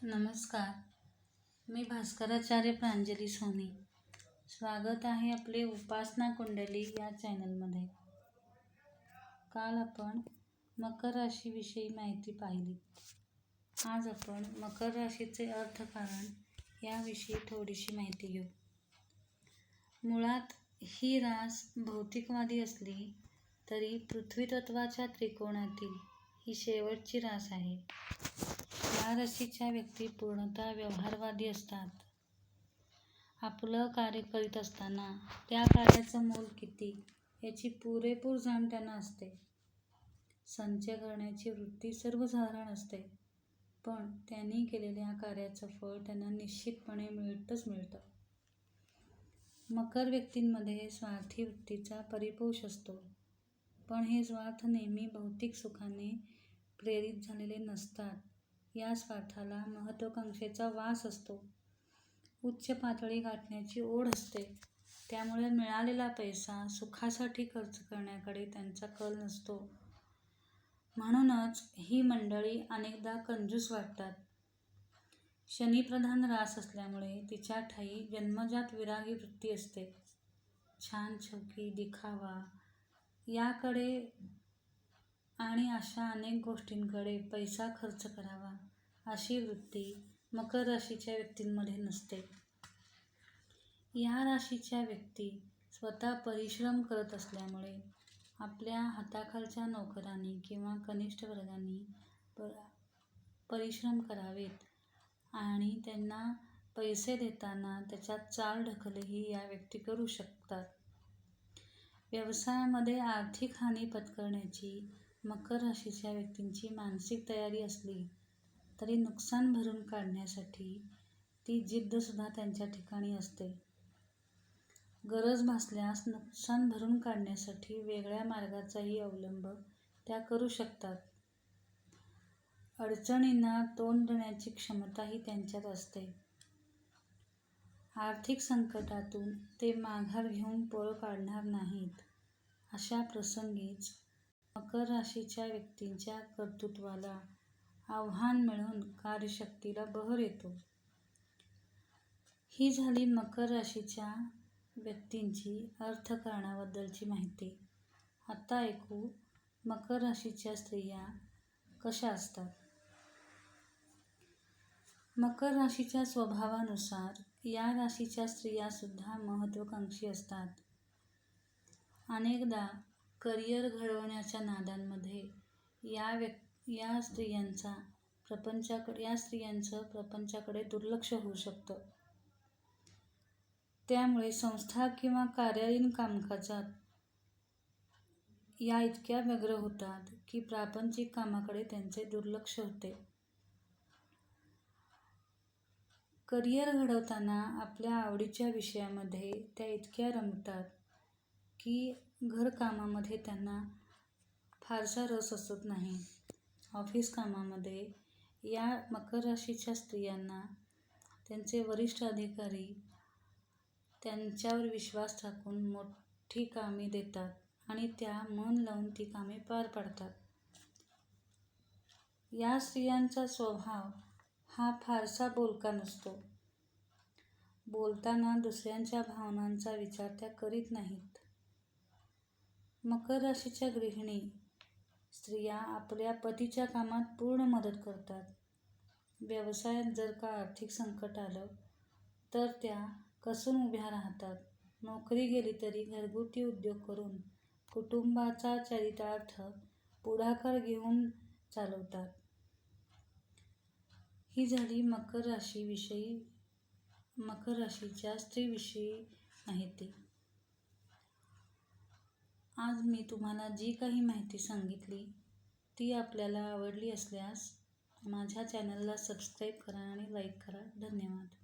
नमस्कार. मी भास्कराचार्य प्रांजली सोनी. स्वागत आहे आपले उपासना कुंडली या चॅनलमध्ये. काल आपण मकर राशीविषयी माहिती पाहिली. आज आपण मकर राशीचे अर्थकारण याविषयी थोडीशी माहिती घेऊ. मुळात ही रास भौतिकवादी असली तरी पृथ्वीतत्वाच्या त्रिकोणातील ही शेवटची रास आहे. या राशीच्या व्यक्ती पूर्णतः व्यवहारवादी असतात. आपलं कार्य करीत असताना त्या कार्याचं मोल किती याची पुरेपूर जाण त्यांना असते. संचय करण्याची वृत्ती सर्वसाधारण असते, पण त्यांनी केलेल्या कार्याचं फळ त्यांना निश्चितपणे मिळतं. मकर व्यक्तींमध्ये स्वार्थी वृत्तीचा परिपोष असतो, पण हे स्वार्थ नेहमी भौतिक सुखाने प्रेरित झालेले नसतात. या स्वार्थाला महत्त्वाकांक्षेचा वास असतो. उच्च पातळी गाठण्याची ओढ असते. त्यामुळे मिळालेला पैसा सुखासाठी खर्च करण्याकडे त्यांचा कल नसतो. म्हणूनच ही मंडळी अनेकदा कंजूस वाटतात. शनिप्रधान रास असल्यामुळे तिच्या ठायी जन्मजात विरागी वृत्ती असते. छान शौकी, दिखावा याकडे आणि अशा अनेक गोष्टींकडे पैसा खर्च करावा अशी वृत्ती मकर राशीच्या व्यक्तींमध्ये नसते. या राशीच्या व्यक्ती स्वतः परिश्रम करत असल्यामुळे आपल्या हाताखालच्या नोकरांनी किंवा कनिष्ठ वर्गांनी परिश्रम करावेत आणि त्यांना पैसे देताना त्याच्यात चाल ढकलही या व्यक्ती करू शकतात. व्यवसायामध्ये आर्थिक हानी पत्करण्याची मकर राशीच्या व्यक्तींची मानसिक तयारी असली तरी नुकसान भरून काढण्यासाठी ती जिद्दसुद्धा त्यांच्या ठिकाणी असते. गरज भासल्यास नुकसान भरून काढण्यासाठी वेगळ्या मार्गाचाही अवलंब त्या करू शकतात. अडचणींना तोंड देण्याची क्षमताही त्यांच्यात असते. आर्थिक संकटातून ते माघार घेऊन पळ काढणार नाहीत. अशा प्रसंगीच मकर राशीच्या व्यक्तींच्या कर्तृत्वाला आव्हान मिळून कार्यशक्तीला बहर येतो. ही झाली मकर राशीच्या व्यक्तींची अर्थकारणाबद्दलची माहिती. आता ऐकू मकर राशीच्या स्त्रिया कशा असतात. मकर राशीच्या स्वभावानुसार या राशीच्या स्त्रिया सुद्धा महत्त्वाकांक्षी असतात. अनेकदा करिअर घडवण्याच्या नादांमध्ये या स्त्रियांचं प्रपंचाकडे दुर्लक्ष होऊ शकतं. त्यामुळे संस्था किंवा कार्यालयीन कामकाजात या इतक्या व्यग्र होतात की प्रापंचिक कामाकडे त्यांचे दुर्लक्ष होते. करिअर घडवताना आपल्या आवडीच्या विषयामध्ये त्या इतक्या रमतात की घरकामामध्ये त्यांना फारसा रस असत नाही. ऑफिस कामामध्ये या मकर राशीच्या स्त्रियांना त्यांचे वरिष्ठ अधिकारी त्यांच्यावर विश्वास टाकून मोठी कामे देतात आणि त्या मन लावून ती कामे पार पाडतात. या स्त्रियांचा स्वभाव हा फारसा बोलका नसतो. बोलताना दुसऱ्यांच्या भावनांचा विचार त्या करीत नाहीत. मकर राशीच्या गृहिणी स्त्रिया आपल्या पतीच्या कामात पूर्ण मदत करतात. व्यवसायात जर का आर्थिक संकट आलं तर त्या कसून उभ्या राहतात. नोकरी गेली तरी घरगुती उद्योग करून कुटुंबाचा चरितार्थ पुढाकार घेऊन चालवतात. ही झाली मकर राशीच्या स्त्रीविषयी माहिती. आज मी तुम्हाला जी काही माहिती सांगितली ती आपल्याला आवडली असल्यास माझ्या चॅनलला सबस्क्राईब करा आणि लाईक करा. धन्यवाद.